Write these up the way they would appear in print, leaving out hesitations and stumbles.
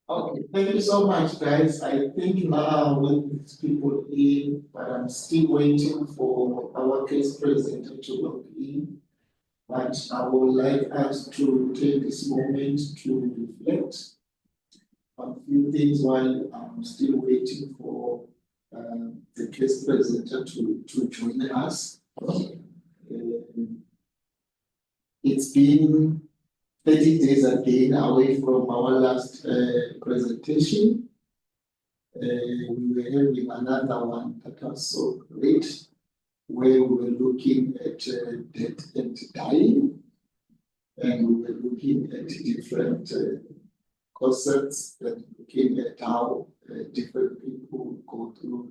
Okay, thank you so much, guys. I think now with these people in, but I'm still waiting for our case presenter to log in. But I would like us to take this moment to reflect on a few things while I'm still waiting for the case presenter to join us. It's been 30 days again away from our last presentation. We were having another one that was so great, where we were looking at death and dying, and we were looking at different concepts and looking at how different people go through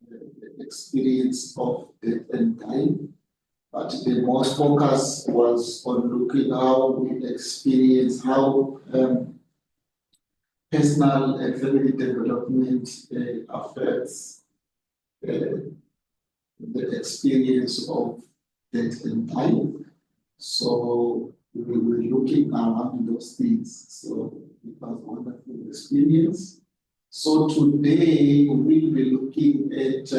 the experience of death and dying. But the most focus was on looking how we experience how personal and family development affects the experience of death and dying. So we were looking around those things. So it was a wonderful experience. So today we will be looking at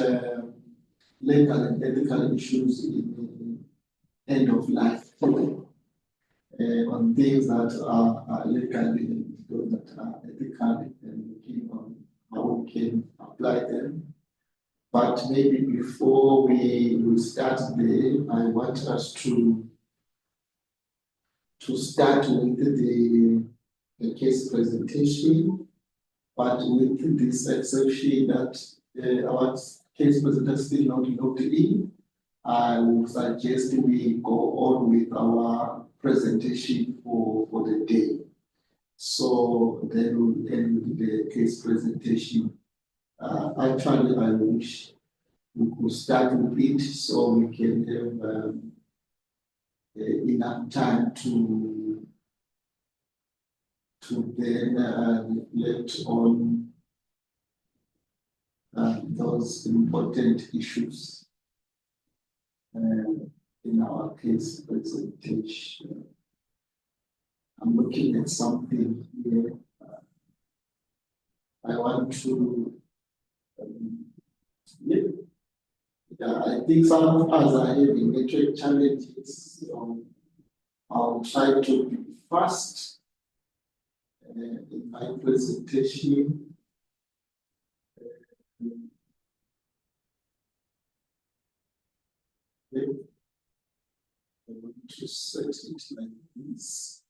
legal and ethical issues in end of life, on things that are legally and those that are ethically, and looking on how we can apply them. But maybe before we start there, I want us to start with the case presentation, but with this exception that our case presenter still not logged in. I would suggest we go on with our presentation for the day. So then we'll end with the case presentation. Actually, I wish we could start with it so we can have enough time to then reflect on those important issues in our case presentation. I'm looking at something here. I want to, I think some of us are having network challenges. So I'll try to be fast in my presentation. I want to set it like this.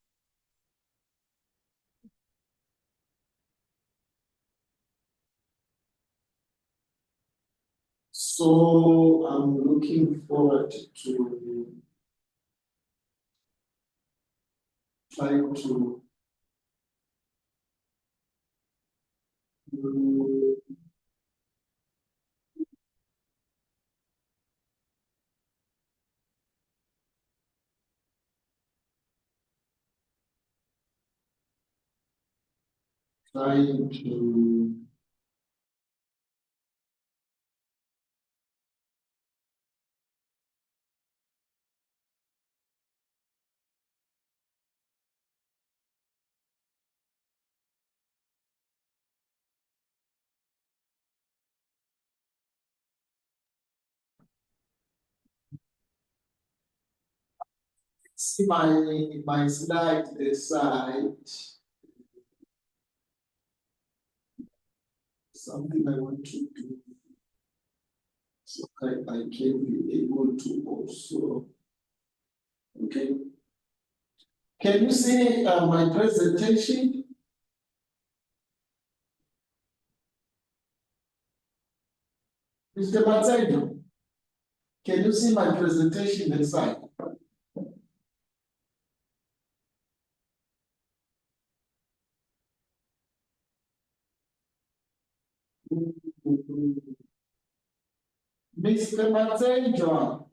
So I'm looking forward to trying to see my slide this side. Something I want to do so I can be able to also. Okay. Can you see my presentation? Mr. Matsaino, can you see my presentation inside? Mr. Matsaino.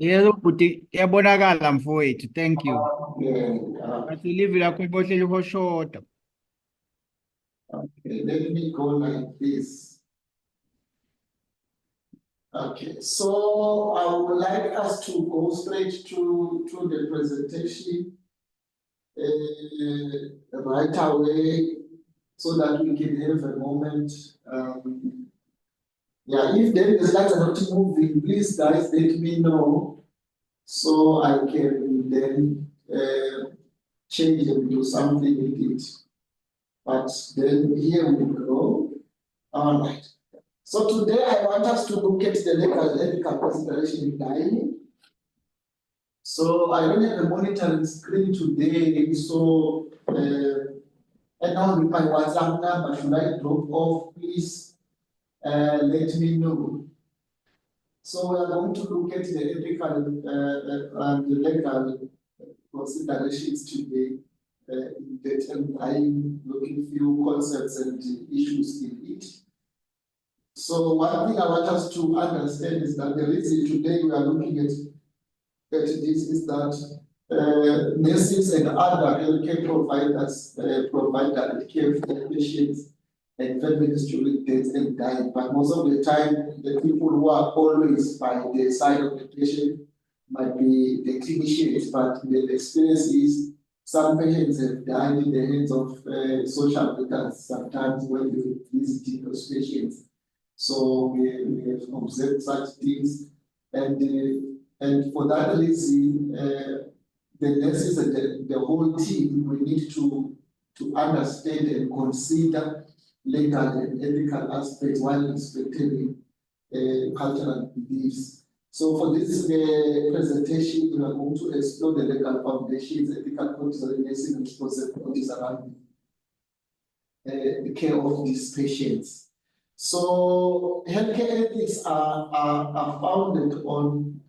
Yebo bhuti yabonakala mfowethu, thank you. Bathi live lakho ibohlele ukoshoda. Okay, let me go like this. Okay, so I would like us to go straight to the presentation. right away so that we can have a moment. Yeah, if then the slides are not moving, please guys let me know so I can then change and do something with it. But then here we go. All right. So today I want us to look at the legal ethical consideration in dying. So I don't have a monitoring screen today, so and now with my WhatsApp number, should I drop off, please let me know. So we are going to look at the ethical and the legal considerations today in depth, and I'm looking few concepts and issues in it. So one thing I want us to understand is that the reason today we are looking at this is that nurses and other healthcare providers provide direct care for their patients and families during death and dying. But most of the time, the people who are always by the side of the patient might be the clinicians, but the experience is some patients have died in the hands of social workers sometimes when they visit those patients. So we have observed such things, and for that reason, the nurses and the whole team, we need to understand and consider legal and ethical aspects while respecting cultural beliefs. So for this presentation, we are going to explore the legal foundations, ethical considerations, and responsibilities around the care of these patients. So healthcare ethics are founded on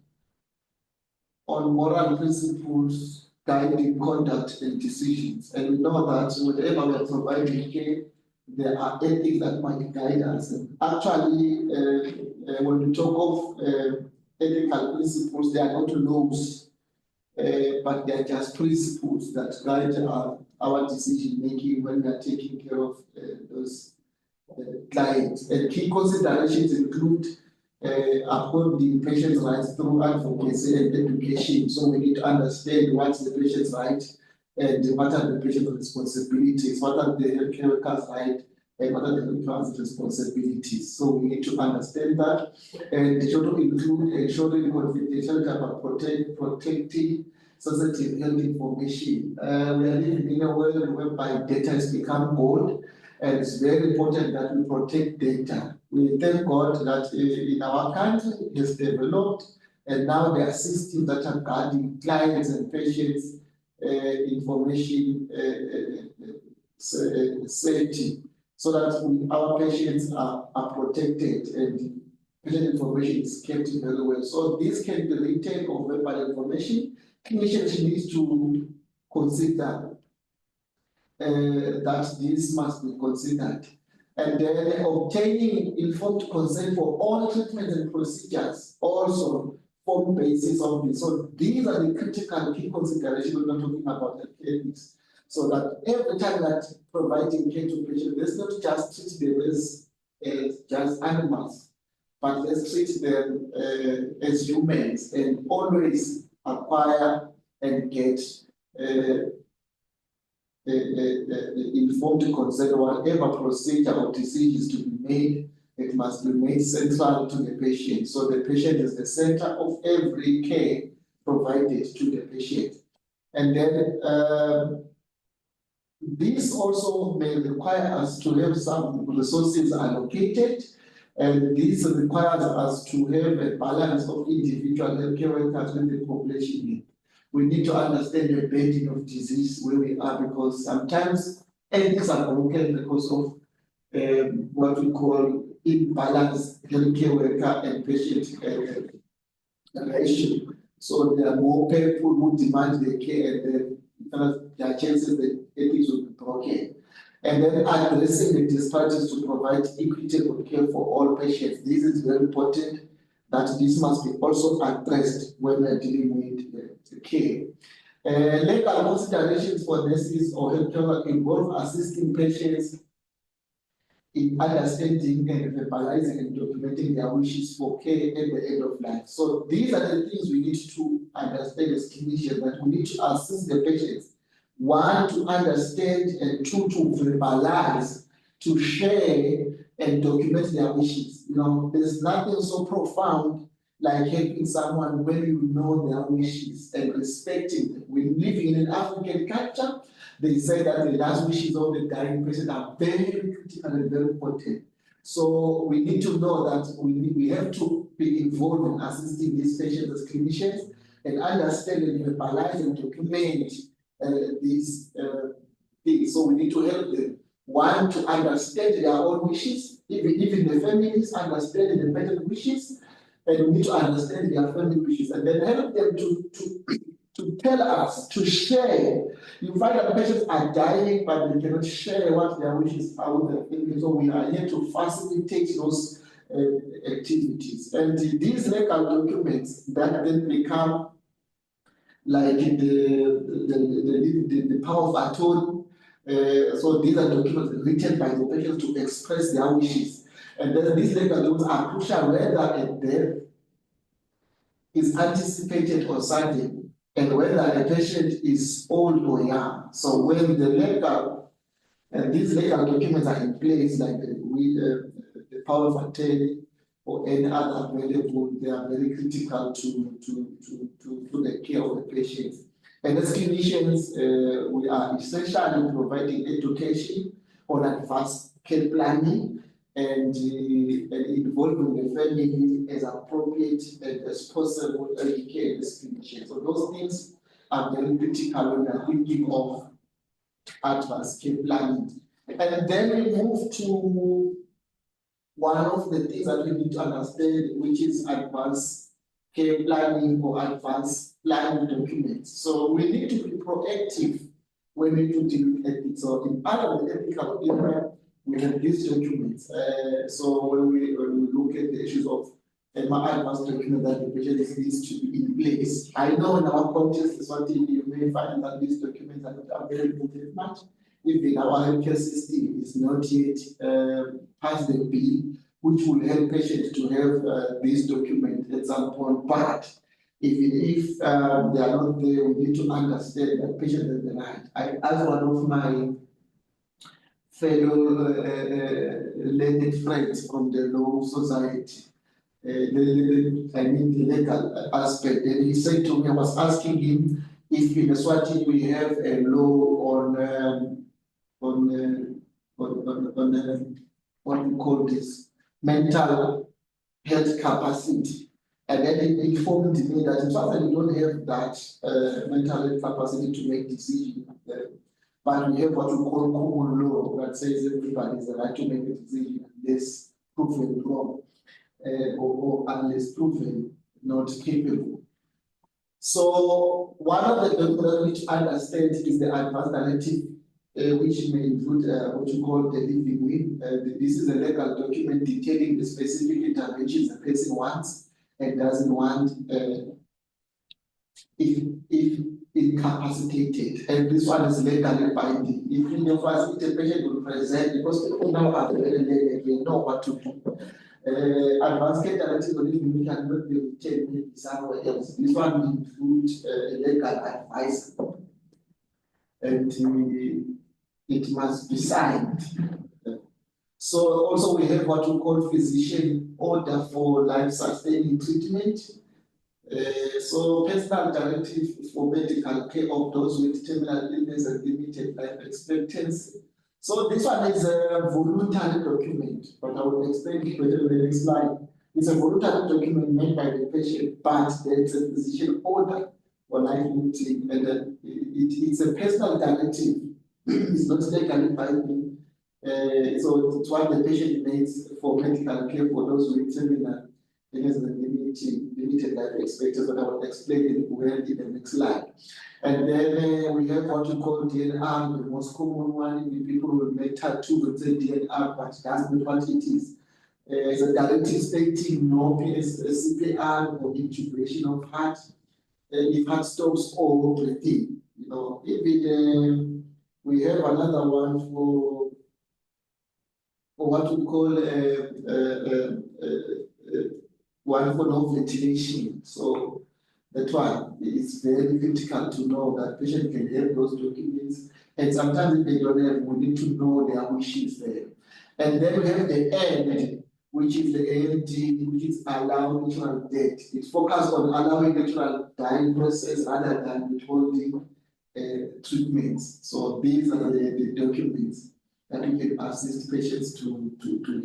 moral principles guiding conduct and decisions. And we know that whenever we are providing care, there are ethics that might guide us. And actually, when we talk of ethical principles, they are not laws, but they are just principles that guide our decision making when we are taking care of those clients. And key considerations include upholding patients' rights through advocacy and education. So we need to understand what's the patient's right and what are the patient's responsibilities, what are the healthcare workers' rights, and what are the healthcare responsibilities. So we need to understand that. And it should include ensuring confidentiality about protecting sensitive health information. We are living in a world whereby data has become gold, and it's very important that we protect data. We thank God that in our country it has developed, and now there are systems that are guarding clients and patients' information safety, so that our patients are protected and patient information is kept very well. So this can be written or verbal information. Clinicians need to consider that this must be considered. And then obtaining informed consent for all treatments and procedures also form basis of this. So these are the critical key considerations when we're talking about healthcare ethics. So that every time that providing care to patients, let's not just treat them as just animals, but let's treat them as humans and always acquire and get informed consent or whatever procedure or decisions to be made. It must be made central to the patient. So the patient is the center of every care provided to the patient. And then this also may require us to have some resources allocated, and this requires us to have a balance of individual healthcare workers with the population need. We need to understand the burden of disease where we are, because sometimes ethics are broken because of what we call imbalanced healthcare worker and patient ratio. So there are more people who demand the care, and then there are chances that ethics will be broken. And then addressing the disparities to provide equitable care for all patients. This is very important, that this must be also addressed when we are dealing with the care. Legal considerations for nurses or healthcare involve assisting patients in understanding and verbalizing and documenting their wishes for care at the end of life. So these are the things we need to understand as clinicians, that we need to assist the patients One, to understand, and two, to verbalize, to share and document their wishes. You know, there's nothing so profound like helping someone when you know their wishes and respecting them. When living in an African culture, they say that the last wishes of the dying person are very critical and very important. So we need to know that we have to be involved in assisting these patients as clinicians and understand and verbalize and document these things. So we need to help them. One, to understand their own wishes, even the families understand the patient's wishes, and we need to understand their family wishes, and then help them to tell us, to share. You find that patients are dying, but they cannot share what their wishes are with their family. So we are here to facilitate those activities. And these legal documents that then become like the power of attorney. So these are documents written by the patients to express their wishes. And then these legal documents are crucial whether a death is anticipated or sudden, and whether a patient is old or young. So when the legal and these legal documents are in place, like the power of attorney or any other available, they are very critical to the care of the patient. And as clinicians, we are essentially providing education on advanced care planning and involving the family as appropriate and as possible as we can as clinicians. So those things are very critical when we are thinking of advanced care planning. And then we move to one of the things that we need to understand, which is advanced care planning or advanced planning documents. So we need to be proactive when we do deal with ethics. So in part of the ethical area, we have these documents. So when we look at the issues of advanced document that the patient needs to be in place. I know in our context, Eswatini, you may find that these documents are not available very much. Even our healthcare system is not yet passed the bill, which will help patients to have these documents at some point. But even if they are not there, we need to understand that patient has the right. I asked one of my fellow learned friends from the law society, the legal aspect, and he said to me, I was asking him if in Eswatini we have a law on what we call this mental health capacity. And then he informed me that in fact we don't have that mental health capacity to make decisions. But we have what we call common law that says everybody has the right to make a decision unless proven wrong or unless proven not capable. So one of the documents which I understand is the advanced narrative, which may include what you call the living will. This is a legal document detailing the specific interventions a person wants and doesn't want if incapacitated. And this one is legally binding. If in your facilitation will present, because people now are very learned, they know what to do. Advanced care directive only we cannot be obtained somewhere else. This one will include legal advice, and it must be signed. So also we have what we call physician order for life-sustaining treatment. So personal directive for medical care of those with terminal illness and limited life expectancy. So this one is a voluntary document, but I will explain it better in the next slide. It's a voluntary document made by the patient, but there's a physician order for life limiting, and it's a personal directive. It's not legally binding. So it's what the patient needs for medical care for those with terminal illness and limited life expectancy, but I will explain it well in the next slide. And then we have what we call DNR, the most common one. People will make tattoo with the DNR, but that's not what it is. It's a directive stating no CPR or intubation of heart, if heart stops or breathing. You know, even we have another one for what we call one for no ventilation. So That one is very critical to know that patient can have those documents, and sometimes if they don't have, we need to know their wishes there. And then we have the end, which is the AMD, which is allowing natural death. It focuses on allowing natural dying process rather than withholding treatments. So these are the documents that we can assist patients to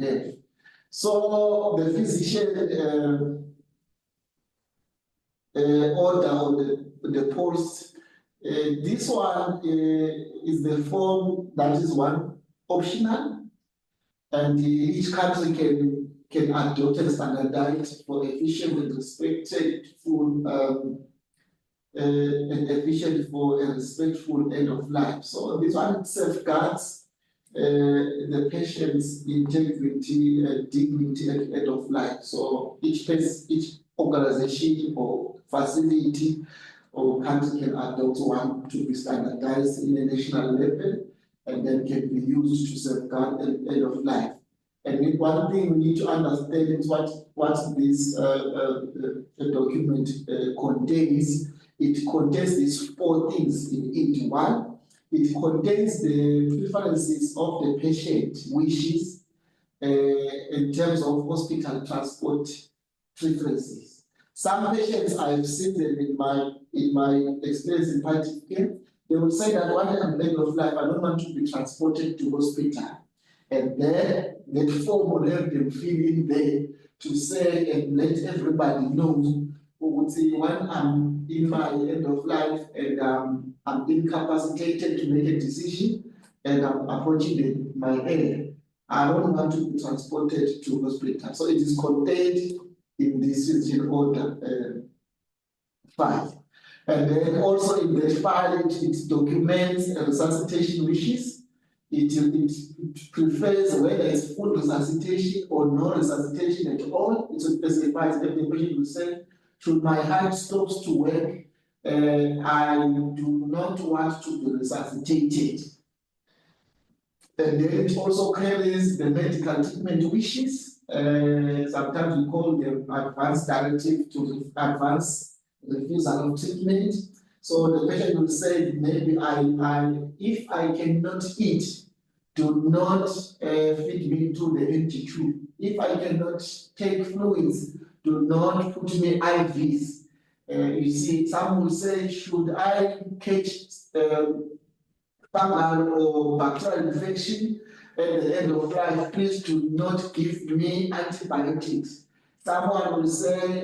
have. So the physician order on the post. This one is the form that is one optional, and each country can adopt and standardize for efficient and respectful end of life. So this one safeguards the patient's integrity and dignity at the end of life. So each organization or facility or country can adopt one to be standardized in a national level and then can be used to safeguard the end of life. And one thing we need to understand is what this document contains. It contains these 4 things in it. One, it contains the preferences of the patient wishes in terms of hospital transport preferences. Some patients, I've seen them in my experience in palliative care, they will say that when I'm end of life, I don't want to be transported to hospital. And then that form will help them fill in there to say and let everybody know who would say when I'm in my end of life and I'm incapacitated to make a decision and I'm approaching my end, I don't want to be transported to hospital. So it is contained in this physician order 5. And then also in the file, it documents resuscitation wishes. It prefers whether it's full resuscitation or no resuscitation at all. It specifies that the patient will say, should my heart stops to work, I do not want to be resuscitated. And then it also carries the medical treatment wishes. Sometimes we call them advance directive to advance refusal of treatment. So the patient will say, maybe if I cannot eat, do not feed me into the empty tube. If I cannot take fluids, do not put me IVs. You see, some will say, should I catch fungal or bacterial infection at the end of life, please do not give me antibiotics. Someone will say,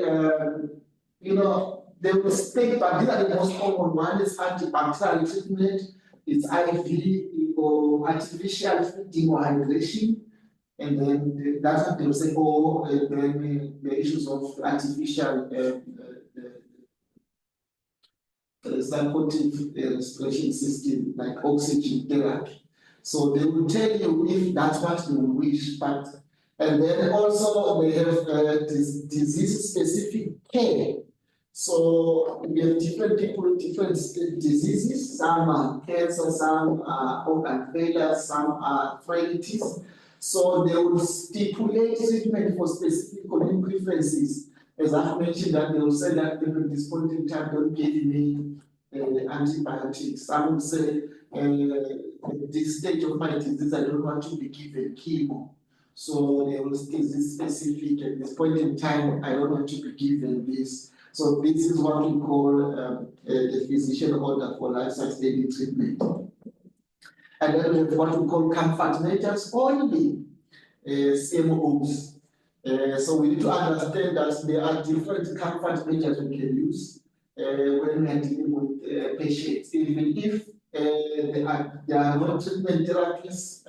they will state, but these are the most common one is antibacterial treatment, it's IV or artificial feeding or hydration. And then that's what they will say, and then the issues of artificial supportive respiration system like oxygen therapy. So they will tell you if that's what they will wish, and then also they have disease-specific care. So we have different people with different diseases. Some are cancer, some are organ failure, some are arthritis. So they will stipulate treatment for specific common preferences. As I've mentioned, that they will say that at this point in time, don't give me antibiotics. Some will say, at this stage of my disease, I don't want to be given chemo. So they will say this specific, at this point in time, I don't want to be given this. So this is what we call the physician order for life-sustaining treatment. And then we have what we call comfort measures only, CMOs. So we need to understand that there are different comfort measures we can use when we are dealing with patients. Even if there are no treatment therapies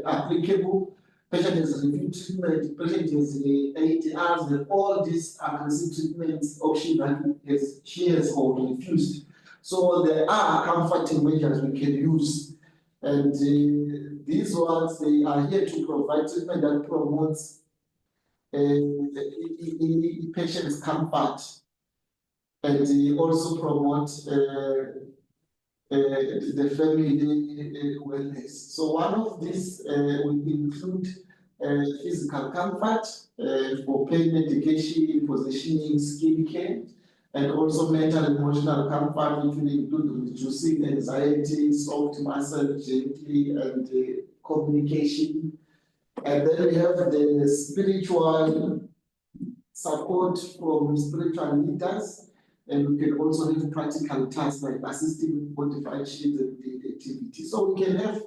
applicable, patient has reviewed treatment, patient has 80 hours, and all these aggressive treatments options that she has or refused. So there are comforting measures we can use. And these ones, they are here to provide treatment that promotes patient's comfort, and they also promote the family wellness. So one of these will include physical comfort for pain medication, positioning, skin care, and also mental and emotional comfort, which will include reducing anxiety, soft muscle gently, and communication. And then we have the spiritual support from spiritual leaders, and we can also have practical tasks like assisting with modified shifts and daily activities. So we can have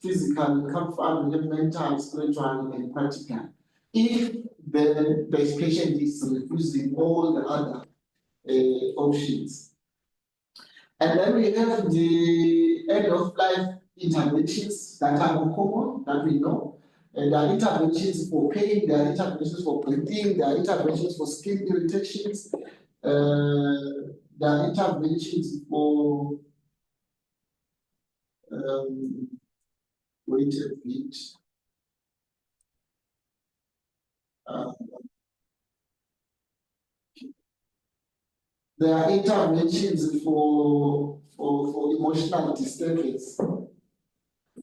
physical comfort, we have mental, spiritual, and practical. If the patient is refusing all the other options. And then we have the end of life interventions that are common, that we know. And there are interventions for pain, there are interventions for breathing, there are interventions for skin irritations, there are interventions for, wait a bit. There are interventions for emotional disturbance.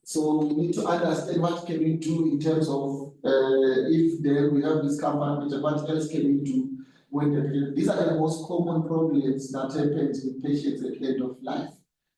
So we need to understand what can we do in terms of if there we have this compartment, what else can we do when these are the most common problems that happens with patients at the end of life.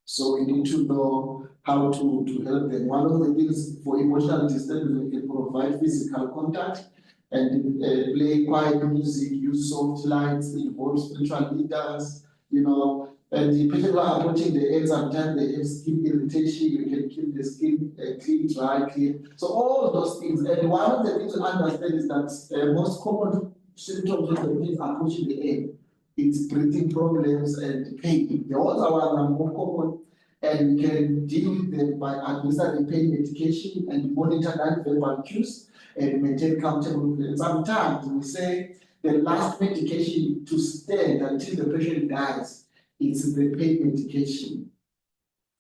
So we need to know how to help them. One of the things for emotional disturbance, we can provide physical contact and play quiet music, use soft lights, involve spiritual leaders, you know. And the people who are approaching the end, sometimes they have skin irritation, you can keep the skin clean, dry, clean. So all those things. And one of the things to understand is that most common symptoms of the things approaching the end, it's breathing problems and pain. The other ones are more common, and we can deal with them by administering pain medication and monitor non-verbal cues and maintain comfortable. Sometimes we say the last medication to stand until the patient dies is the pain medication,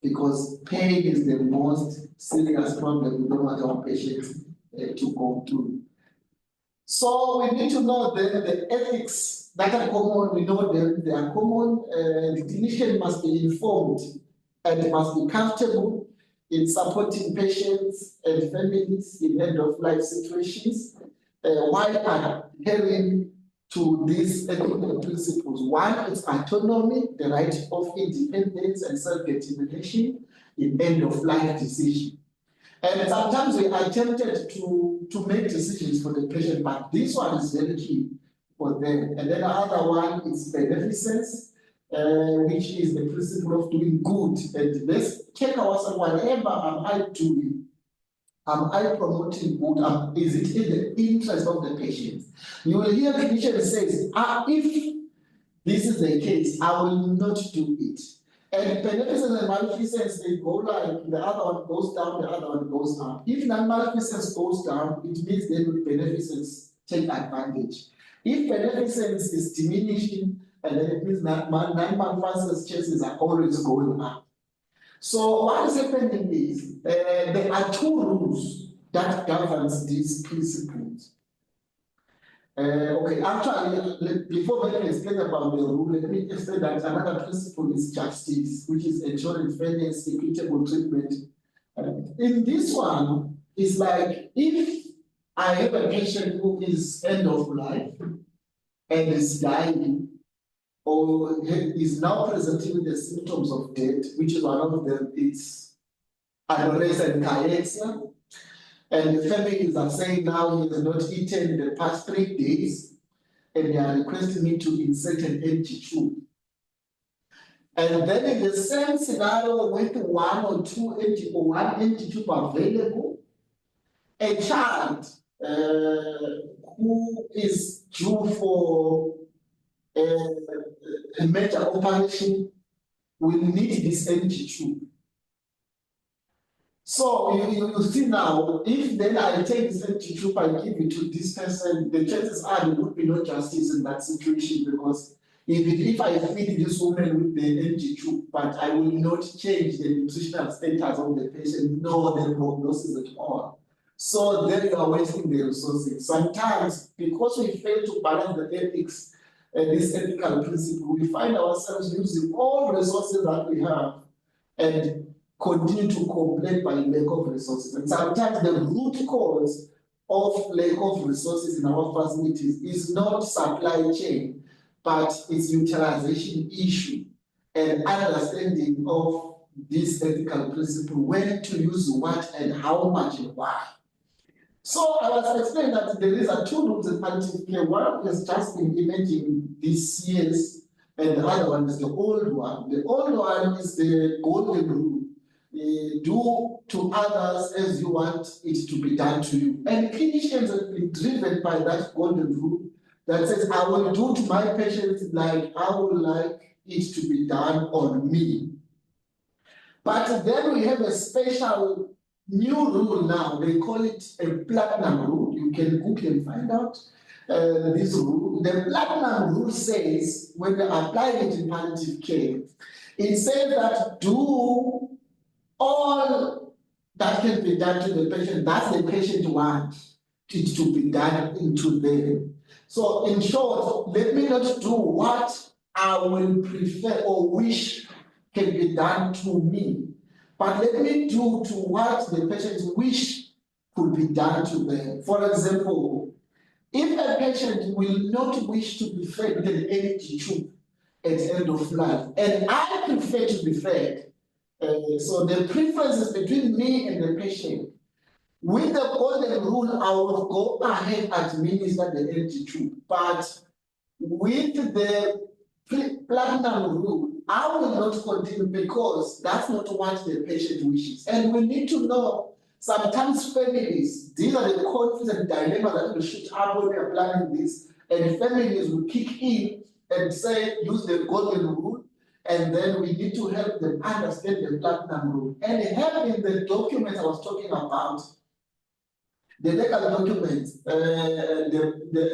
because pain is the most serious problem we don't want our patients to go through. So we need to know the ethics that are common. We know them, they are common. The clinician must be informed and must be comfortable in supporting patients and families in end-of-life situations while adhering to these ethical principles. One is autonomy, the right of independence and self-determination in end-of-life decision. And sometimes we are tempted to make decisions for the patient, but this one is very key for them. And then the other one is beneficence, which is the principle of doing good. And let's check ourselves, whatever am I doing? Am I promoting good? Is it in the interest of the patient? You will hear the patient says, if this is the case, I will not do it. And beneficence and maleficence, they go like the other one goes down, the other one goes up. If non-maleficence goes down, it means then beneficence take advantage. If beneficence is diminishing, and then it means that non-maleficence chances are always going up. So what is happening is there are two rules that governs these principles. Okay, actually, before I explain about the rule, let me explain that another principle is justice, which is ensuring fairness, equitable treatment. In this one, it's like if I have a patient who is end of life and is dying, or is now presenting with the symptoms of death, which is one of them, it's anorexia and cachexia. And the families are saying now he has not eaten the past 3 days, and they are requesting me to insert an empty tube. And then in the same scenario, with one empty tube available, a child who is due for a major operation will need this empty tube. So you see now, if then I take this empty tube, I give it to this person, the chances are there would be no justice in that situation, because if I feed this woman with the empty tube, but I will not change the nutritional status of the patient, nor the prognosis at all. So then you are wasting the resources. Sometimes, because we fail to balance the ethics and this ethical principle, we find ourselves using all resources that we have and continue to complain by lack of resources. And sometimes the root cause of lack of resources in our facilities is not supply chain, but it's utilization issue and understanding of this ethical principle, when to use what and how much and why. So I was explaining that there is a two rooms in palliative care. One has just been implementing this years, and the other one is the old one. The old one is the golden rule. Do to others as you want it to be done to you. And clinicians have been driven by that golden rule that says, I will do to my patients like I would like it to be done on me. But then we have a special new rule now. They call it a platinum rule. You can Google and find out this rule. The platinum rule says, when they apply it in palliative care, it says that do all that can be done to the patient, that the patient wants it to be done into them. So in short, let me not do what I will prefer or wish can be done to me, but let me do to what the patients wish could be done to them. For example, if a patient will not wish to be fed with an energy tube at the end of life, and I prefer to be fed, so the preference is between me and the patient. With the golden rule, I will go ahead and administer the energy tube, but with the platinum rule, I will not continue because that's not what the patient wishes. And we need to know, sometimes families, these are the conflicts and dilemmas that will shoot up when we are planning this, and families will kick in and say, use the golden rule, and then we need to help them understand the platinum rule. And having the documents I was talking about, the legal documents,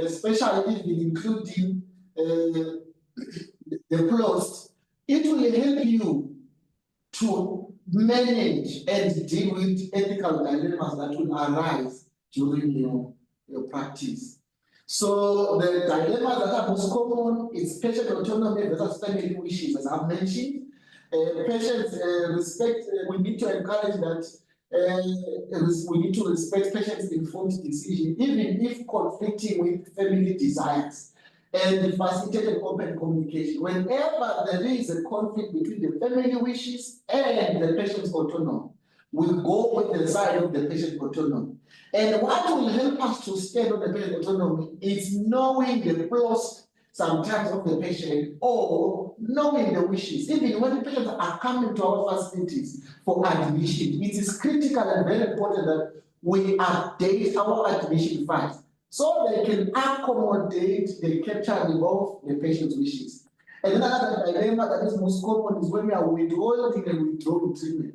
especially even including the clause, it will help you to manage and deal with ethical dilemmas that will arise during your practice. So the dilemmas that are most common is patient autonomy versus family wishes, as I've mentioned. Patients respect, we need to encourage that we need to respect patients' informed decision, even if conflicting with family desires, and facilitate an open communication. Whenever there is a conflict between the family wishes and the patient's autonomy, we go with the side of the patient autonomy. And what will help us to stand on the patient autonomy is knowing the flaws sometimes of the patient, or knowing the wishes. Even when the patients are coming to our facilities for admission, it is critical and very important that we update our admission files so they can accommodate the capturing of the patient's wishes. And another dilemma that is most common is when we are withholding and withdrawing treatment.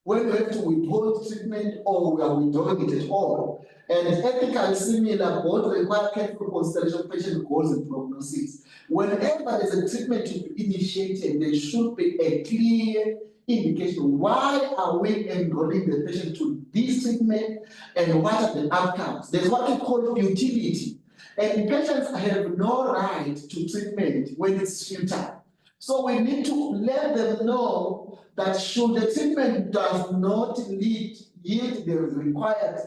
When we have to withhold treatment or we are withdrawing it at all. And ethically similar, both require careful consideration of patient goals and prognosis. Whenever there is a treatment to be initiated, there should be a clear indication. Why are we enrolling the patient to this treatment and what are the outcomes? There's what we call futility. And patients have no right to treatment when it's futile. So we need to let them know that should the treatment does not yield the required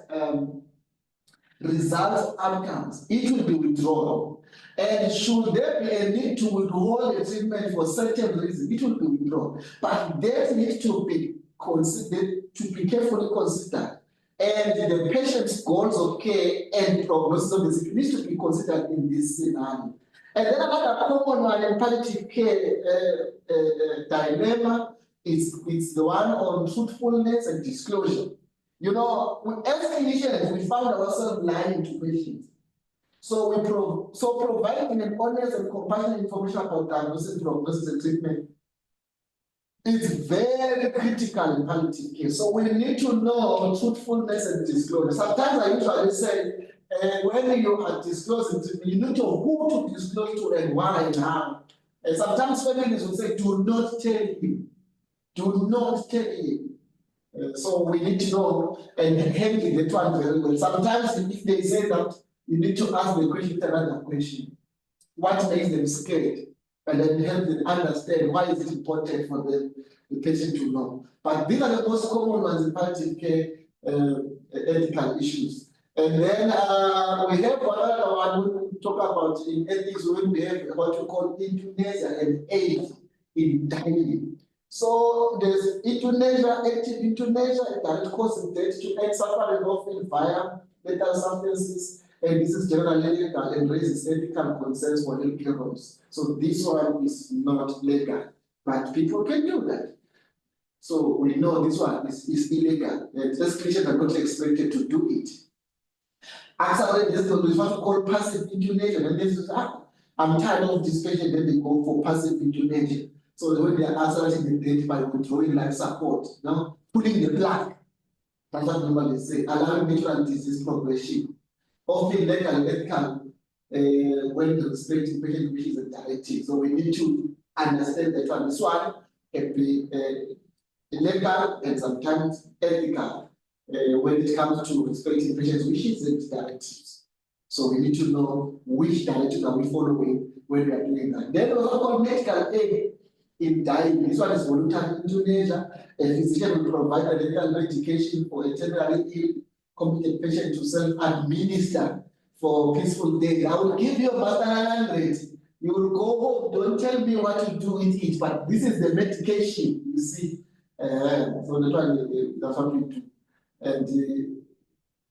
results outcomes, it will be withdrawn. And should there be a need to withhold the treatment for certain reasons, it will be withdrawn. But that needs to be considered, to be carefully considered. And the patient's goals of care and prognosis of disease needs to be considered in this scenario. And then another common one in palliative care dilemma is the one on truthfulness and disclosure. You know, as clinicians, we found ourselves lying to patients. So providing an honest and compassionate information about diagnosis, prognosis, and treatment is very critical in palliative care. So we need to know truthfulness and disclosure. Sometimes I usually say, when you are disclosing treatment, you need to know who to disclose to and why and how. And sometimes families will say, do not tell him. Do not tell him. So we need to know and handle that one very well. Sometimes if they say that, you need to ask the question another question. What makes them scared? And then help them understand why is it important for the patient to know. But these are the most common ones in palliative care ethical issues. And then we have another one we talk about in ethics when we have what we call euthanasia and aid in dying. So there's euthanasia, active euthanasia, that causes death to end suffering often via lethal substances, and this is generally legal and raises ethical concerns for healthcare roles. So this one is not legal, but people can do that. So we know this one is illegal, and these Christians are not expected to do it. Actually, this is what we call passive euthanasia, and this is, I'm tired of this patient, then they go for passive euthanasia. So when they are accelerating the death by withdrawing life support, now pulling the plug, that's what normally say, allowing natural disease progression. Often legal and ethical when respecting patient wishes and directive. So we need to understand that one. This one can be legal and sometimes ethical when it comes to respecting patients' wishes and directives. So we need to know which directive are we following when we are doing that. Then also called medical aid in dying. This one is voluntary euthanasia. A physician will provide a legal medication for a temporarily ill, competent patient to self-administer for peaceful days. I will give you a $100. You will go home. Don't tell me what to do with it, but this is the medication. You see, so that's what we do. And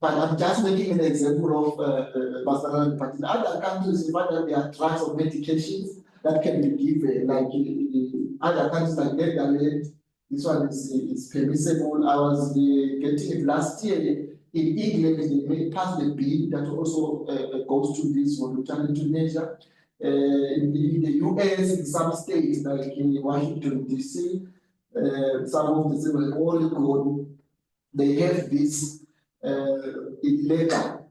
but I'm just making an example of Barcelona. But in other countries, you find that there are drugs or medications that can be given, like in other countries like Netherlands. This one is permissible. I was getting it last year. In England, they passed a bill that also goes to this voluntary euthanasia. In the US, in some states, like in Washington, D.C., some of the cities, Oregon, they have this illegal.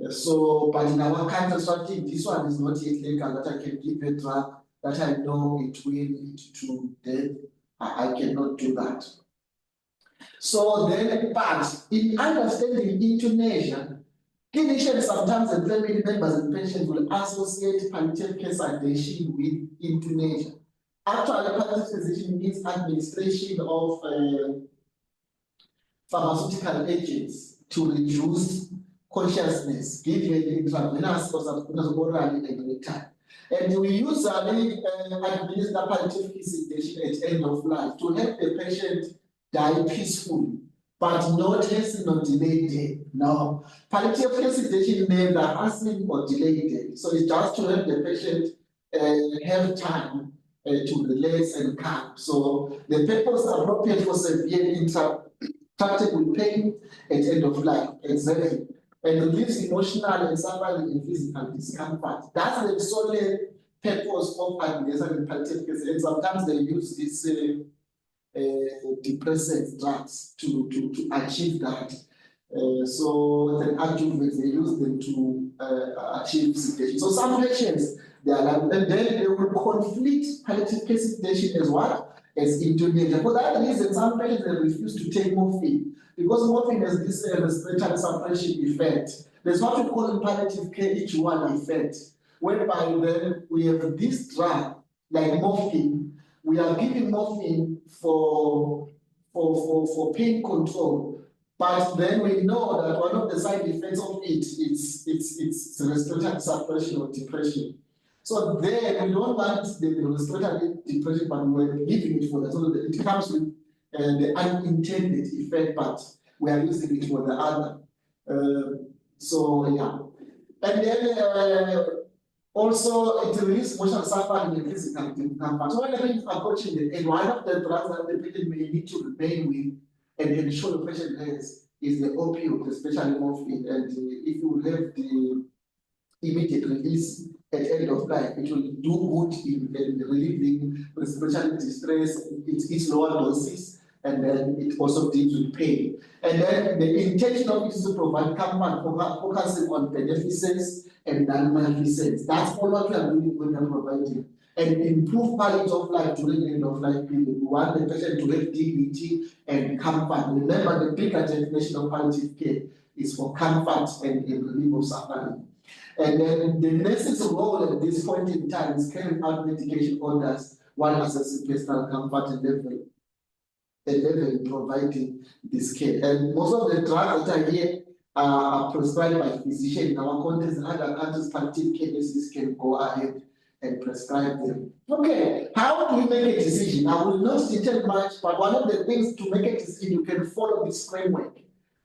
So, but in our country, so I think this one is not yet legal, that I can give a drug that I know it will lead to death. I cannot do that. So then, but in understanding euthanasia, clinicians sometimes and family members and patients will associate palliative care sedation with euthanasia. Actually, palliative physician means administration of pharmaceutical agents to reduce consciousness, given intravenous or subcutaneous orally every time. And we usually administer palliative care sedation at end of life to help the patient die peacefully, but not hasten or delayed death. Now, palliative care sedation neither hasten or delayed death. So it's just to help the patient have time to relax and calm. So the purpose appropriate for severe intractable pain at end of life, exactly, and relieves emotional and suffering and physical discomfort. That's the sole purpose of administering palliative care. And sometimes they use this depressant drugs to achieve that. So the adjuvants, they use them to achieve sedation. So some patients, they are like, and then they will conflict palliative care sedation as what? As euthanasia. For that reason, some patients they refuse to take morphine because morphine has this respiratory suppression effect. There's what we call in palliative care H1 effect, whereby then we have this drug like morphine. We are giving morphine for pain control, but then we know that one of the side effects of it it's respiratory suppression or depression. So there we don't want the respiratory depression, but we're giving it for that. So it comes with the unintended effect, but we are using it for the other. So yeah, and then also it relieves emotional suffering and physical discomfort. So when the patient is approaching the end, one of the drugs that the patient may need to remain with and ensure the patient has is the opioid, especially morphine. And if you have the immediate release at end of life, it will do good in relieving respiratory distress. It's lower doses, and then it also deals with pain. And then the intention of it is to provide comfort, focusing on beneficence and non-maleficence. That's all what we are doing when we are providing. And improve quality of life during the end of life period. We want the patient to have dignity and comfort. Remember, the bigger definition of palliative care is for comfort and relief of suffering. And then the nurse's role at this point in time is carrying out medication orders while assessing personal comfort and level in providing this care. And most of the drugs that are here are prescribed by physician in our countries and other countries, palliative care nurses can go ahead and prescribe them. Okay, how do you make a decision? I will not detail much, but one of the things to make a decision, you can follow this framework.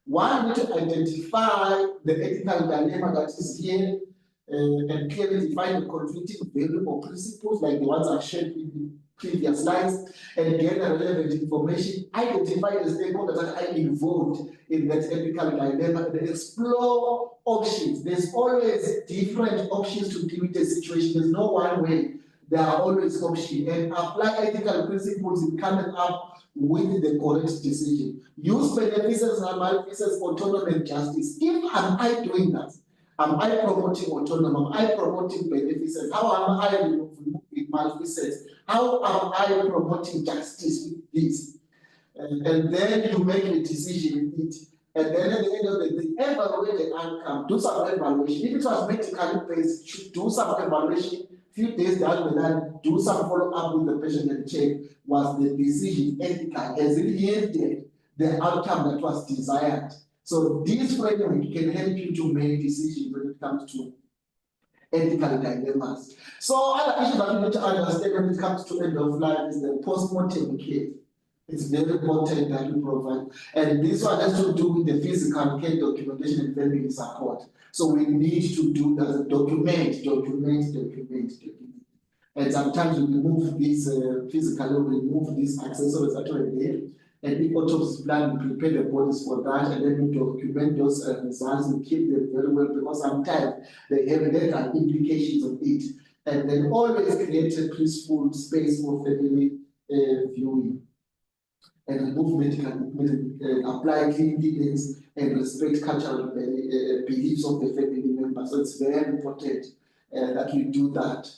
One, you need to identify the ethical dilemma that is here and clearly define the conflicting value or principles like the ones I've shared in the previous slides, and get the relevant information, identify the stakeholders that are involved in that ethical dilemma, and explore options. There's always different options to deal with the situation. There's no one way. There are always options, and apply ethical principles in coming up with the correct decision. Use beneficence and malfeasance, autonomy and justice. If am I doing that? Am I promoting autonomy? Am I promoting beneficence? How am I removing malfeasance? How am I promoting justice with this? And then you make a decision with it. And then at the end of the day, evaluate the outcome, do some evaluation. If it was medically based, do some evaluation. Few days down the line, do some follow-up with the patient and check, was the decision ethical? Has it yielded the outcome that was desired? So this framework can help you to make decisions when it comes to ethical dilemmas. So other issues that you need to understand when it comes to end of life is the post-mortem care. It's very important that we provide. And this one has to do with the physical care documentation and family support. So we need to do that, document. And sometimes we remove this physical, we remove these accessories that were there. And the autopsy plan, we prepare the bodies for that, and then we document those results and keep them very well, because sometimes they have legal implications of it. And then always create a peaceful space for family viewing. And remove medical, apply clean evidence and respect cultural beliefs of the family members. So it's very important that we do that.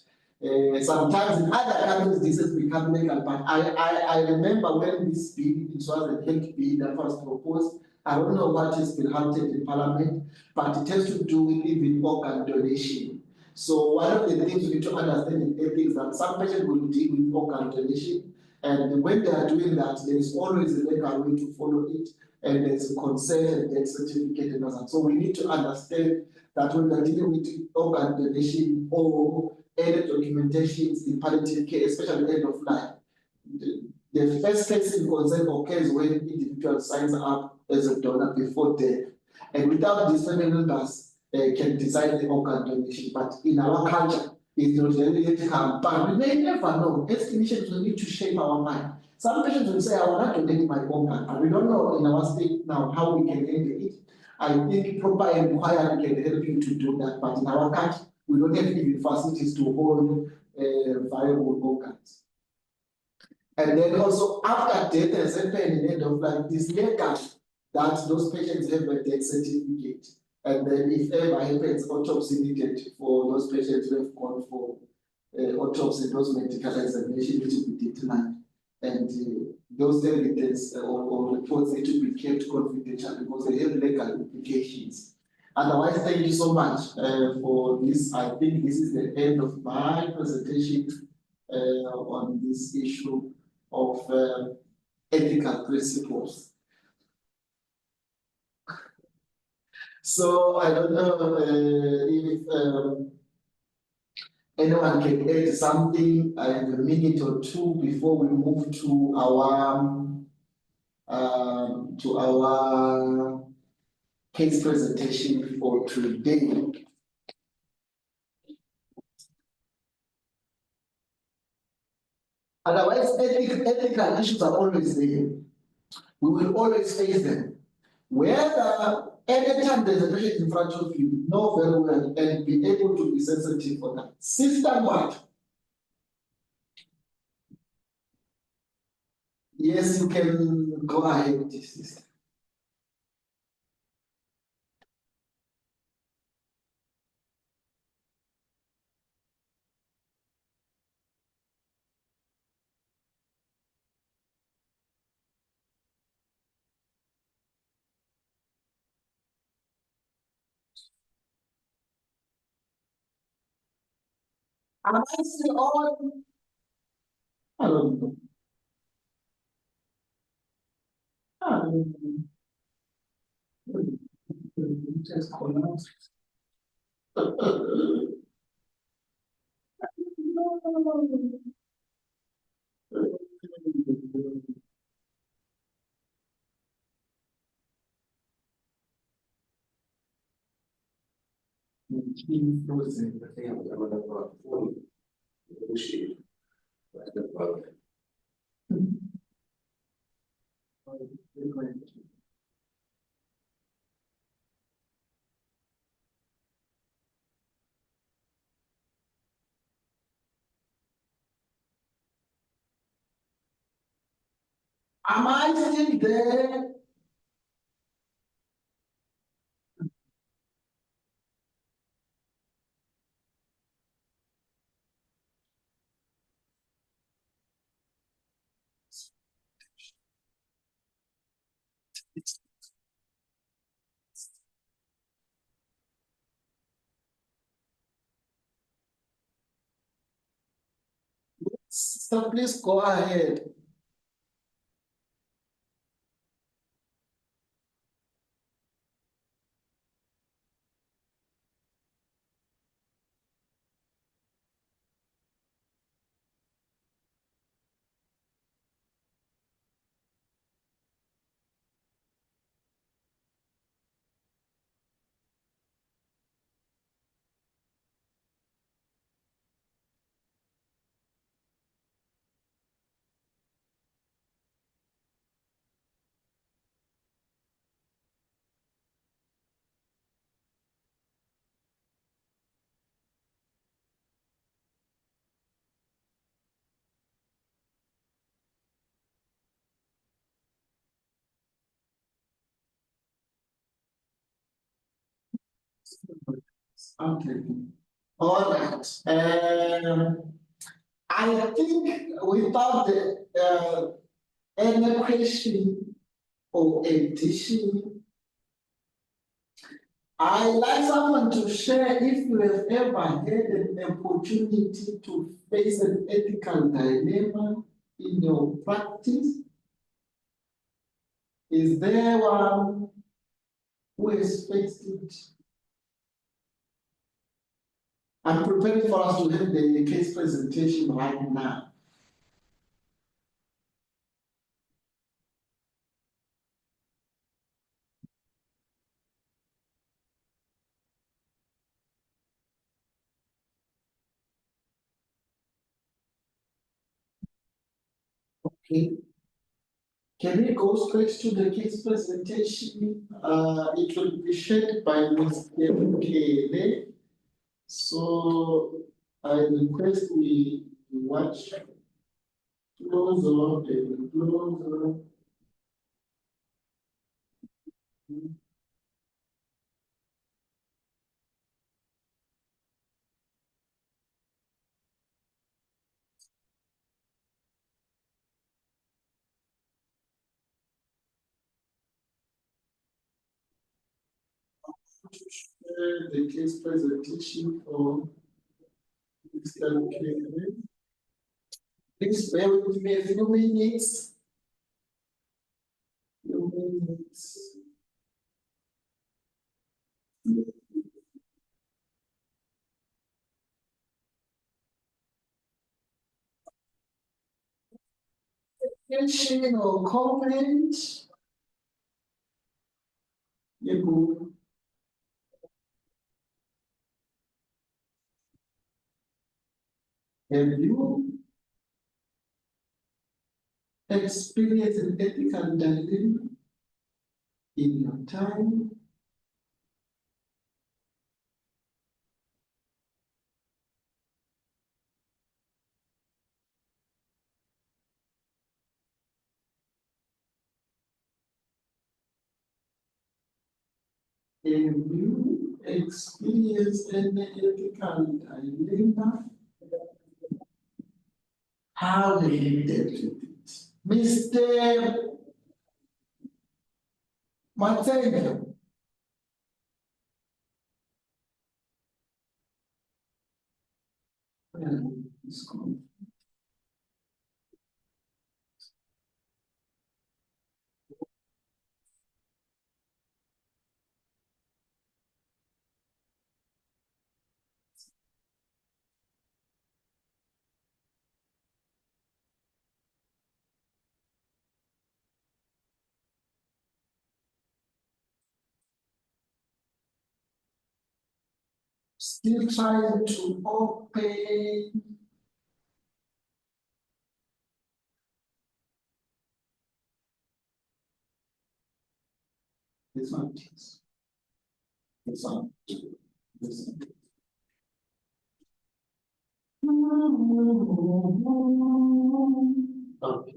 Sometimes in other countries this has become legal, but I remember when this bill, this was a health bill that was proposed. I don't know what has been handled in Parliament, but it has to do with even organ donation. So one of the things we need to understand in ethics is that some patients will deal with organ donation. And when they are doing that, there is always a legal way to follow it, and there's a consent and death certificate and all that. So we need to understand that when we're dealing with organ donation or any documentations in palliative care, especially end of life, the first case in consent occurs when individual signs up as a donor before death. And without this, family members can decide the organ donation. But in our culture, it's not really yet come, but we may never know. As clinicians, we need to shape our mind. Some patients will say, I will not donate my organ, but we don't know in our state now how we can handle it. I think proper inquiry can help you to do that, but in our country, we don't have even facilities to hold viable organs. And then also, after death has happened in the end of life, this legal that those patients have a death certificate. And then if ever happens, autopsy needed for those patients who have gone for autopsy, those medical examinations need to be determined. And those evidence or reports need to be kept confidential because they have legal implications. Otherwise, thank you so much for this. I think this is the end of my presentation on this issue of ethical principles. So I don't know if anyone can add something. I have a minute or two before we move to our case presentation for today. Otherwise, ethical issues are always there. We will always face them. Whether anytime there's a patient in front of you, know very well and be able to be sensitive for that. System-wide. Yes, you can go ahead with this system. Am I still on? I don't know. I don't know. has collapsed. Am I still there? So please go ahead. Okay. All right. I think without any question or addition, I'd like someone to share if you have ever had an opportunity to face an ethical dilemma in your practice. Is there one who has faced it? I'm preparing for us to have the case presentation right now. Okay. Can we go straight to the case presentation? It will be shared by Mr. Kele. So I request we watch closer and closer. To share the case presentation for Mr. Kele. Please bear with me a few minutes. Few minutes. Question or comment? You have you experienced an ethical dilemma in your time? Have you experienced an ethical dilemma? How have you dealt with it? Mr. Matega. Still trying to open. This one, please. This one. This one. Okay.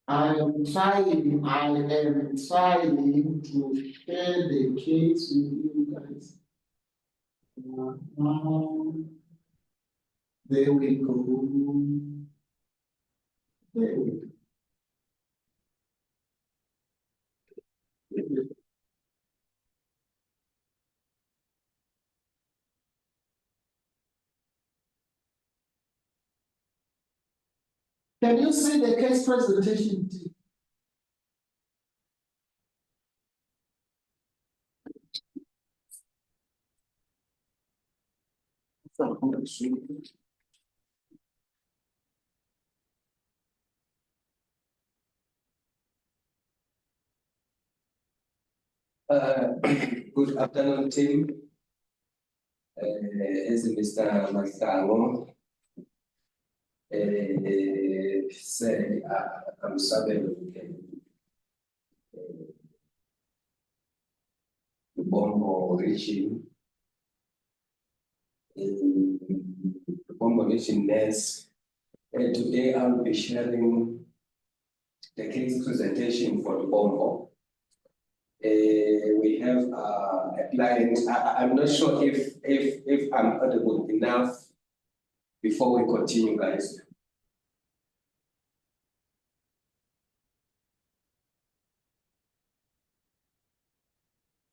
I am trying to share the case with you guys. There we go. There we go. Can you see the case presentation? Good afternoon, team. As Mr. Masango said, I'm serving the Bombo region. The Bombo region nurse. Today I'll be sharing the case presentation for the Bombo. We have a client. I'm not sure if I'm audible enough before we continue, guys.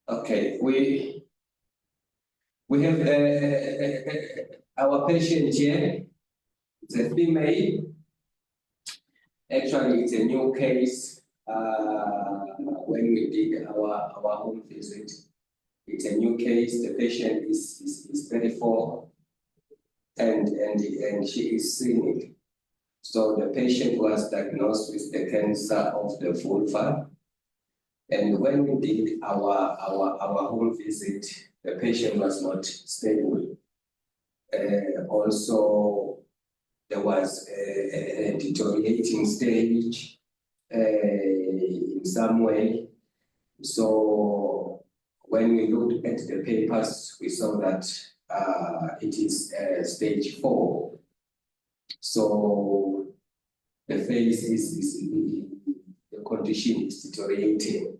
Okay, we have our patient here. It's a female. Actually, it's a new case. When we did our home visit, it's a new case. The patient is 34, and she is cynic. So the patient was diagnosed with the cancer of the vulva. And when we did our home visit, the patient was not stable. Also, there was a deteriorating stage in some way. So when we looked at the papers, we saw that it is stage 4. So the phase the condition is deteriorating.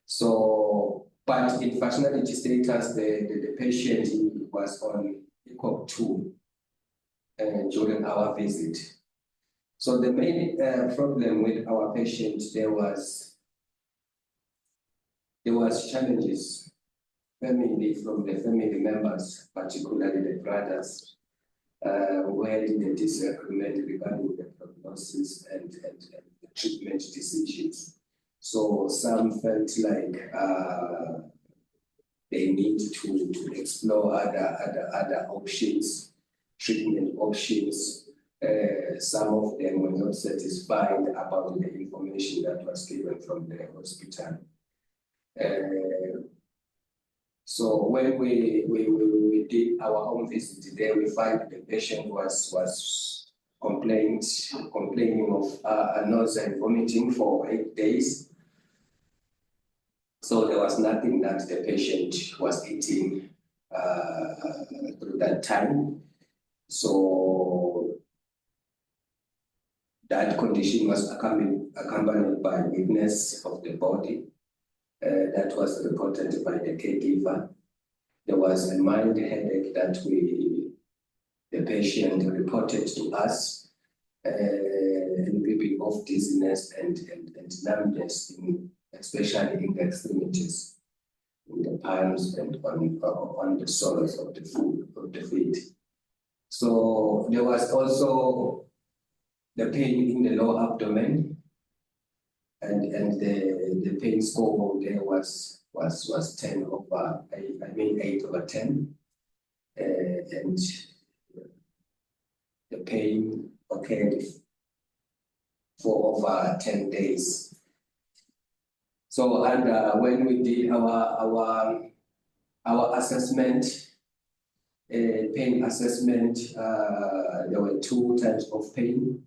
So, but in functionality status, the patient was on ECOG 2 during our visit. So the main problem with our patient, there was challenges from the family members, particularly the brothers, where the disagreement regarding the prognosis and the treatment decisions. So some felt like they need to explore other options, treatment options. Some of them were not satisfied about the information that was given from the hospital. So when we did our home visit there, we find the patient was complaining of nausea and vomiting for 8 days. So there was nothing that the patient was eating through that time. So that condition was accompanied by weakness of the body. That was reported by the caregiver. There was a mild headache that the patient reported to us, a little bit of dizziness and numbness, especially in the extremities, in the palms and on the soles of the feet. So there was also the pain in the lower abdomen, and the pain score there was 10 over, 8 over 10, and the pain occurred for over 10 days. So, and when we did our assessment, pain assessment, there were 2 types of pain.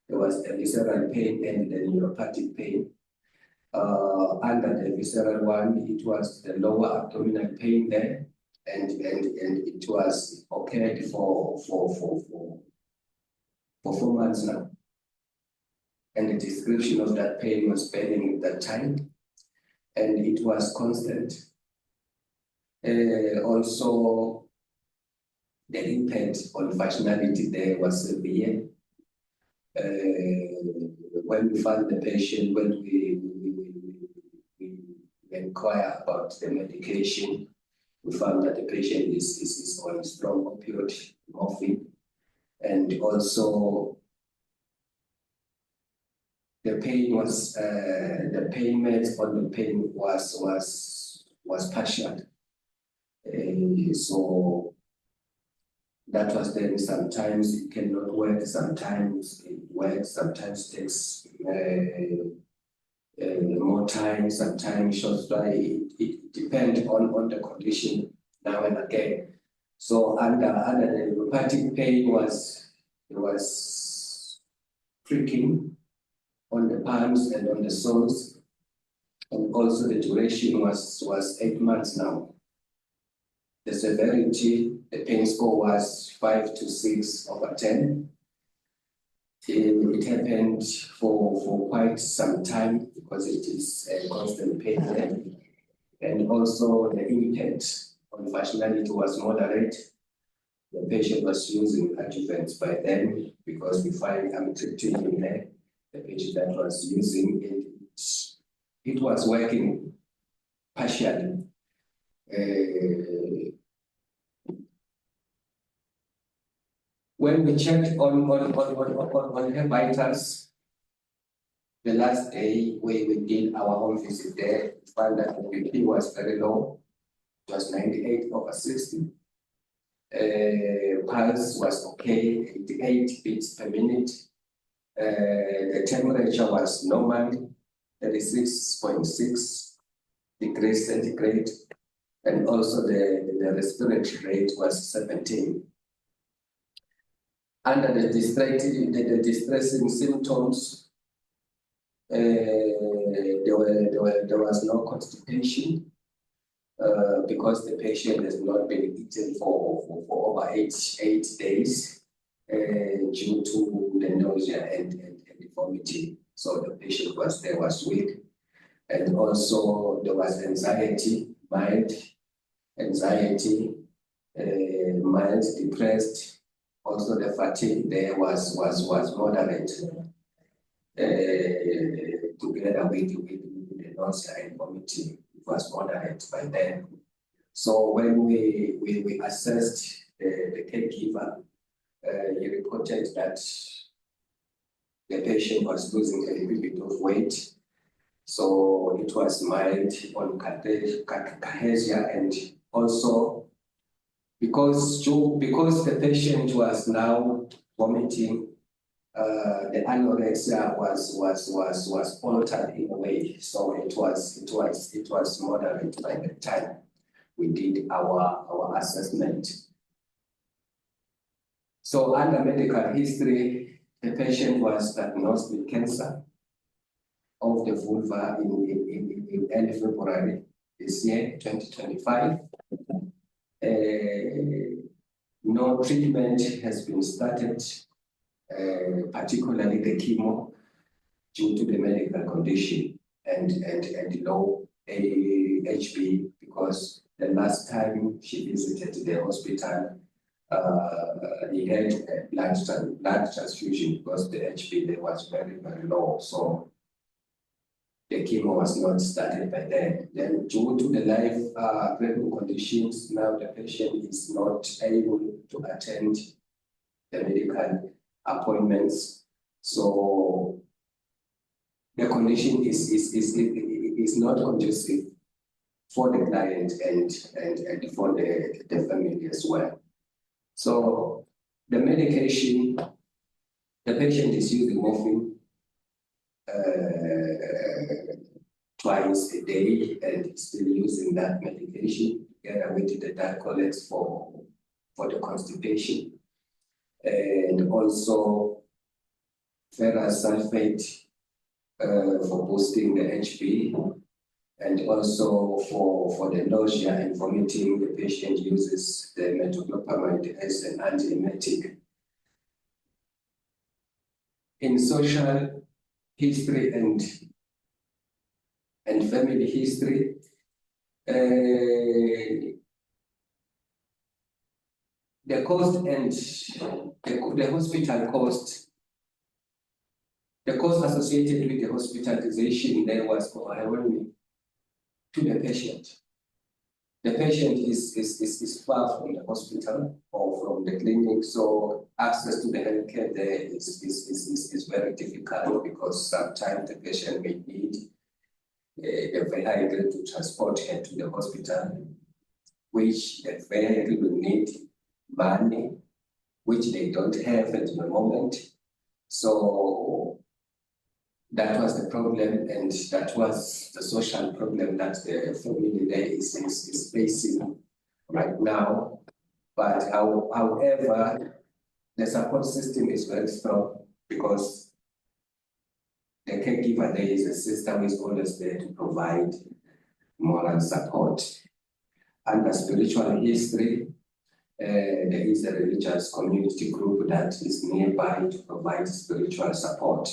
There was a visceral pain and the neuropathic pain. Under the visceral one, it was the lower abdominal pain there, and it was occurred for 4 months now. And the description of that pain was burning at that time, and it was constant. Also, the impact on functionality there was severe. When we found the patient, when we inquire about the medication, we found that the patient is on strong opioid morphine, and also the pain was the payment on the pain was partial. So that was then sometimes it cannot work, sometimes it works, sometimes takes more time, sometimes short time. It depends on the condition now and again. So under the neuropathic pain was pricking on the palms and on the soles, and also the duration was 8 months now. The severity, the pain score was 5 to 6 over 10. It happened for quite some time because it is a constant pain, and also the impact on functionality was moderate. The patient was using adjuvants by then because we find amitriptyline in there. The patient that was using it was working partially. When we checked on her vitals, the last day we did our home visit there, we found that the BP was very low. It was 98 over 60. Pulse was okay, 88 beats per minute. The temperature was normal, 36.6 degrees centigrade, and also the respiratory rate was 17. Under the distressing symptoms, there was no constipation because the patient has not been eaten for over eight days due to the nausea and the vomiting. So the patient was weak, and also there was anxiety, mild anxiety, mild depressed. Also, the fatigue there was moderate, together with the nausea and vomiting. It was moderate by then. So when we assessed the caregiver, he reported that the patient was losing a little bit of weight. So it was mild on cachexia, and also because the patient was now vomiting, the anorexia was altered in a way. So it was moderate by the time we did our assessment. So under medical history, the patient was diagnosed with cancer of the vulva in early February this year, 2025. No treatment has been started, particularly the chemo, due to the medical condition and low HB, because the last time she visited the hospital, he had a blood transfusion because the HB there was very, very low. So the chemo was not started by then. Then due to the life-threatening conditions, now the patient is not able to attend the medical appointments. So the condition is not conducive for the client and for the family as well. So the medication, the patient is using morphine twice a day and still using that medication together with the dicolex for the constipation, and also ferrous sulfate for boosting the HB, and also for the nausea and vomiting. The patient uses the metoclopramide as an antiemetic. In social history and family history, the cost and the hospital cost, the cost associated with the hospitalization there was overwhelming to the patient. The patient is far from the hospital or from the clinic, so access to the healthcare there is very difficult, because sometimes the patient may need a vehicle to transport her to the hospital, which the vehicle will need money, which they don't have at the moment. So that was the problem, and that was the social problem that the family there is facing right now. But however, the support system is very strong, because the caregiver there is a sister who is always there to provide moral support. Under spiritual history, there is a religious community group that is nearby to provide spiritual support.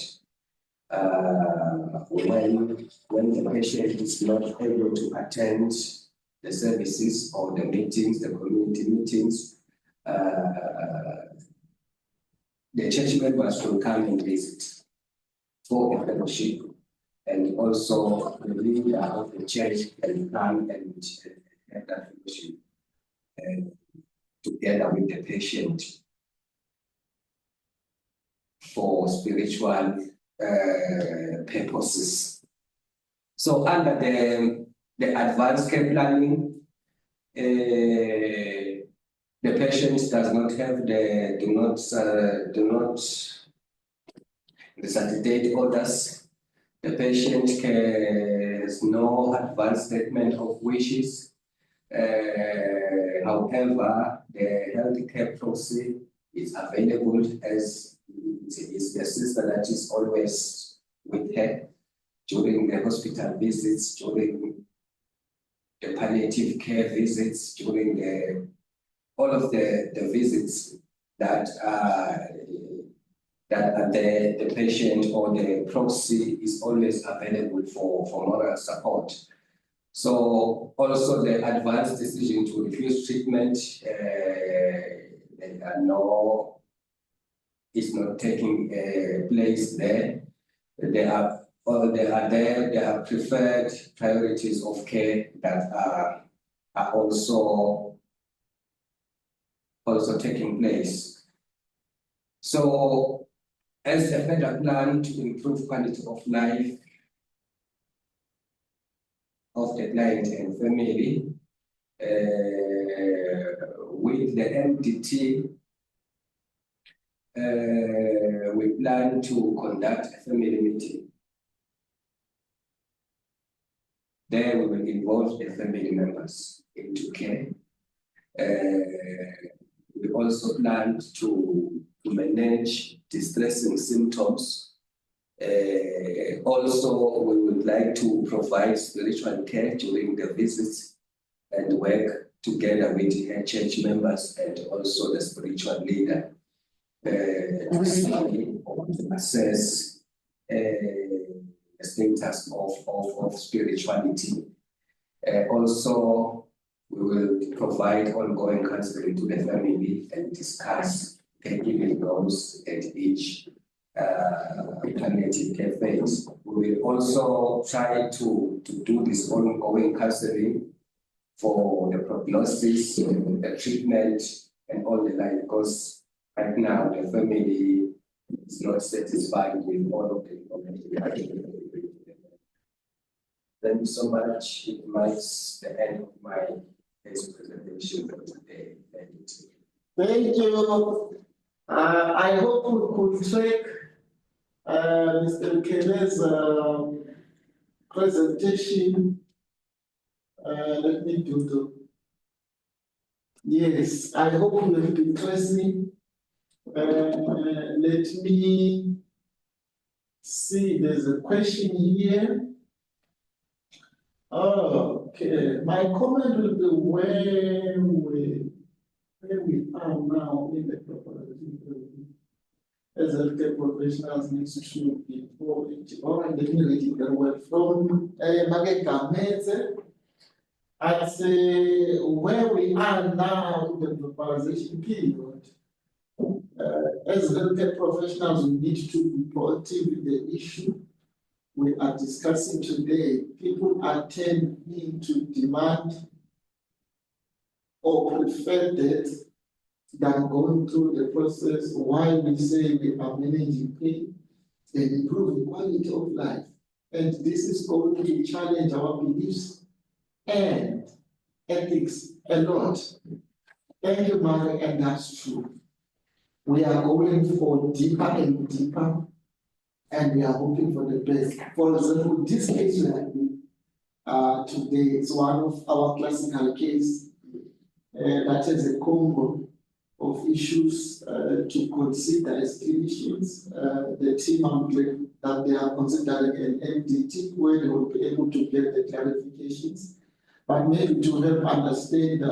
When the patient is not able to attend the services or the meetings, the community meetings, the church members will come and visit for a fellowship, and also the leader of the church can come and have that fellowship together with the patient for spiritual purposes. So under the advanced care planning, the patient does not have the resuscitate orders. The patient has no advanced statement of wishes. However, the healthcare proxy is available, as it is the sister that is always with her during the hospital visits, during the palliative care visits, during all of the visits that are there. The patient or the proxy is always available for moral support. So also the advanced decision to refuse treatment, is not taking place there. They are preferred priorities of care that are also taking place. So as a further plan to improve quality of life of the client and family, with the MDT, we plan to conduct a family meeting. There we will involve the family members into care. We also plan to manage distressing symptoms. Also, we would like to provide spiritual care during the visits and work together with her church members and also the spiritual leader to study or to assess the status of spirituality. Also, we will provide ongoing counseling to the family and discuss caregiving roles at each palliative care phase. We will also try to do this ongoing counseling for the prognosis, the treatment, and all the like, because right now the family is not satisfied with all of the information. Thank you so much. It marks the end of my presentation for today. Thank you. Thank you. I hope we could take Mr. Kele's presentation. Let me do the. Yes, I hope you have been listening. Let me see, there's a question here. Okay, my comment will be where we are now in the proposal. As healthcare professionals needs to be involved. All right, let me read it very well from Magekamete. I'd say where we are now in the proposition period. As healthcare professionals, we need to be proactive with the issue we are discussing today. People are tending to demand or prefer death than going through the process while we say we are managing pain and improving quality of life. And this is going to challenge our beliefs and ethics a lot. Thank you, Mary, and that's true. We are going for deeper and deeper, and we are hoping for the best. For example, this case we are in today is one of our classical cases that is a combo of issues to consider as clinicians. The team are glad that they are considering an MDT where they will be able to get the clarifications, but maybe to help understand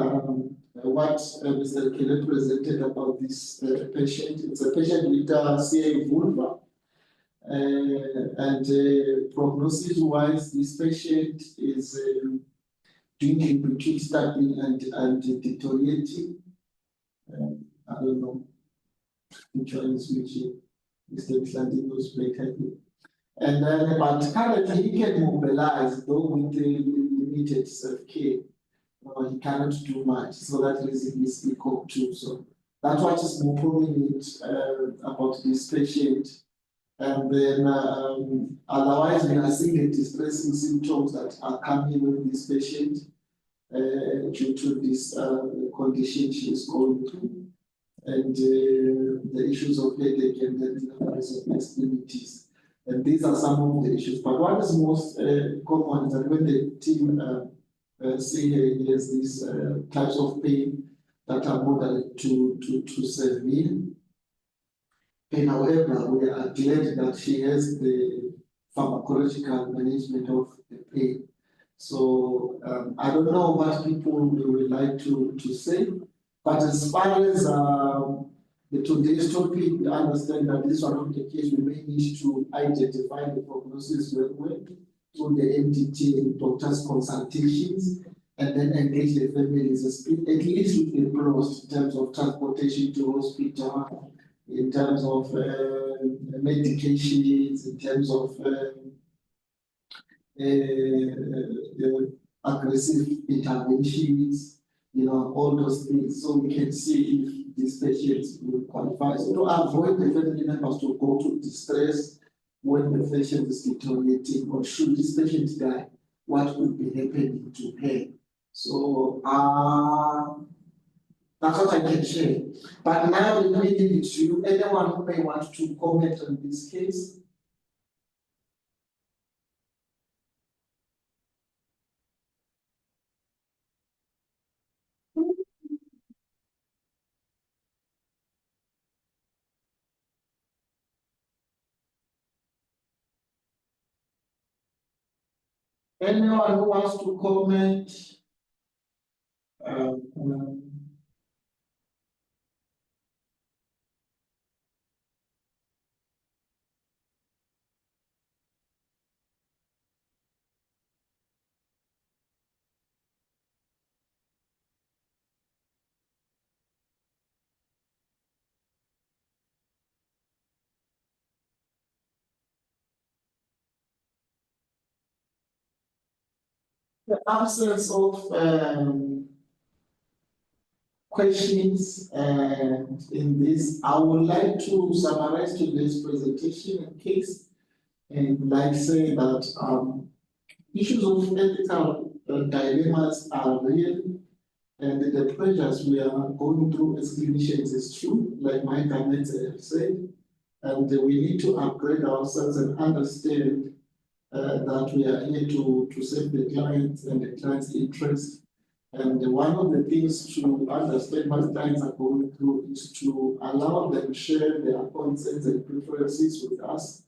what Mr. Kele presented about this patient. It's a patient with CA vulva, and prognosis-wise, this patient is doing between stabbing and deteriorating. I don't know which one is which. Mr. Xandino's blatantly. And but currently he can mobilize, though with the limited self-care. He cannot do much, so that reason we speak of too. So that's what is more prominent about this patient. And then otherwise we are seeing the distressing symptoms that are coming with this patient due to this condition she is going through, and the issues of headache and then the extremities. And these are some of the issues. But what is most common is that when the team see he has these types of pain that are moderate to severe. And however, we are glad that she has the pharmacological management of the pain. So I don't know what people would like to say, but as far as the today's topic, we understand that this is one of the cases we may need to identify the prognosis very well through the MDT and doctors' consultations, and then engage the families, at least with the pros in terms of transportation to hospital, in terms of medications, in terms of aggressive interventions, all those things, so we can see if these patients will qualify. So to avoid the family members to go to distress when the patient is deteriorating, or should this patient die, what would be happening to her? So that's what I can share. But now let me leave it to you. Anyone who may want to comment on this case? Anyone who wants to comment? The absence of questions in this, I would like to summarize today's presentation in case, and like say that issues of ethical dilemmas are real, and the pressures we are going through as clinicians is true, like my comments have said. And we need to upgrade ourselves and understand that we are here to serve the clients and the client's interest. And one of the things to understand what clients are going through is to allow them to share their concerns and preferences with us.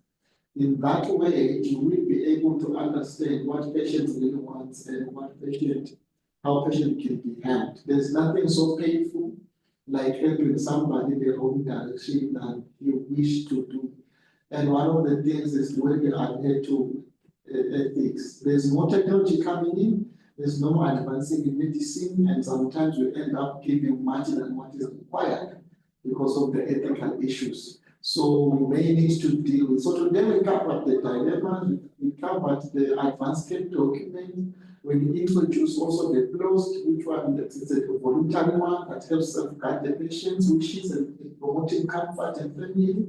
In that way, you will be able to understand what patients really want and how patient can be helped. There's nothing so painful like helping somebody the wrong direction that you wish to do. And one of the things is when you adhere to ethics. There's more technology coming in, there's no more advancing in medicine, and sometimes we end up giving much than what is required because of the ethical issues. So we may need to deal with. So today we covered the dilemma, we covered the advanced care document, we introduce also the closed, which one that is a voluntary one that helps safeguard the patients, which is promoting comfort and family.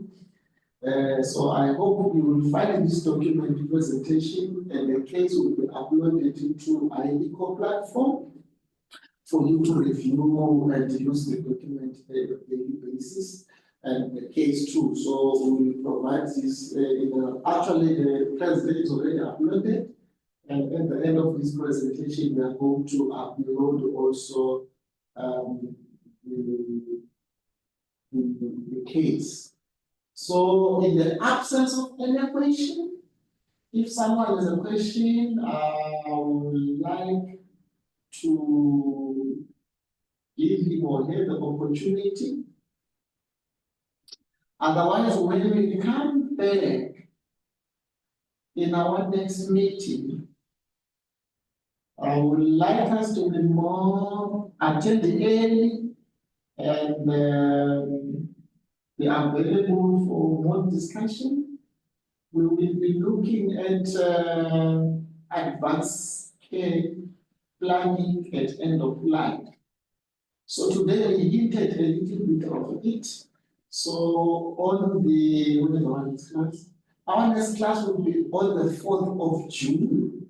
So I hope you will find this document presentation and the case will be uploaded into IECO platform for you to review and use the document on a daily basis and the case too. So we will provide this actually the president is already uploaded, and at the end of this presentation we are going to upload also the case. So in the absence of any question, if someone has a question, I would like to give him or her the opportunity. Otherwise, when we come back in our next meeting, I would like us to be more attending early and be available for more discussion. We will be looking at advanced care planning at end of life. So today we hinted a little bit of it. So on the our next class will be on the 4th of June,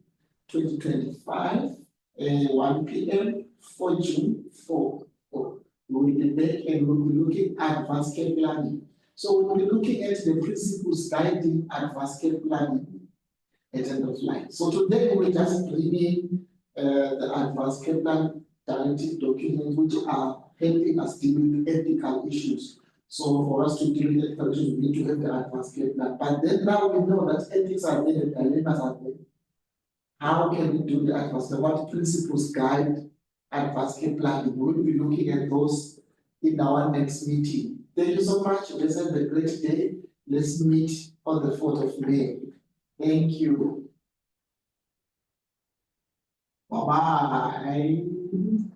2025, 1 p.m. 4 June 4. We will be back and we will be looking at advanced care planning. So we will be looking at the principles guiding advanced care planning at end of life. So today we will just bring in the advanced care plan directive documents, which are helping us deal with ethical issues. So for us to deal with ethical issues, we need to have the advanced care plan. But then now we know that ethics are there, dilemmas are there. How can we do the advanced care? What principles guide advanced care planning? We will be looking at those in our next meeting. Thank you so much. Let's have a great day. Let's meet on the 4th of May. Thank you. Bye-bye. Thank you.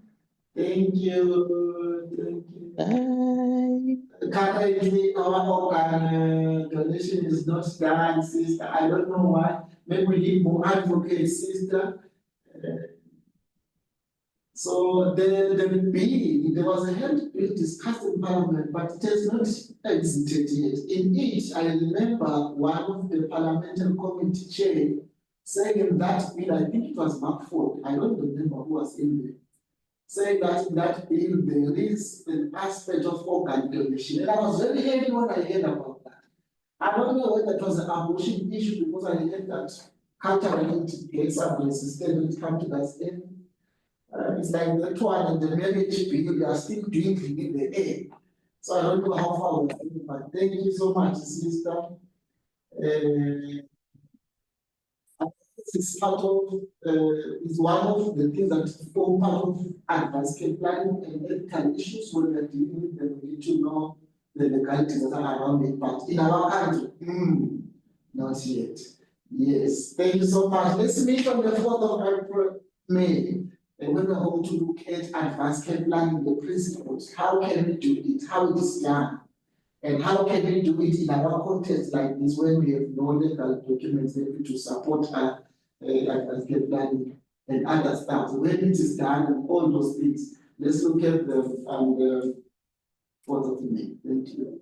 Thank you. Bye. Currently, our organ donation is not done, sister. I don't know why. Maybe we need more advocates, sister. So there was a health bill discussed in Parliament, but it has not exited yet. In it, I remember one of the parliamentary committee chair saying in that bill, I think it was Mark Ford, I don't remember who was in there, saying that in that bill there is an aspect of organ donation. And I was very happy when I heard about that. I don't know whether it was an abortion issue because I heard that culturally it gets some resistance when it comes to that end. It's like that one and the marriage bill, they are still doing it in the air. So I don't know how far we're going, but thank you so much, sister. It's part of, it's one of the things that form part of advanced care planning and ethical issues when we're dealing with them. We need to know the legalities that are around it, but in our country, not yet. Yes, thank you so much. Let's meet on the 4th of April, May. And when we're going to look at advanced care planning, the principles, how can we do it, how it is done, and how can we do it in our context like this when we have no legal documents able to support advanced care planning and other stuff. When it is done and all those things, let's look at them and 4th of May. Thank you.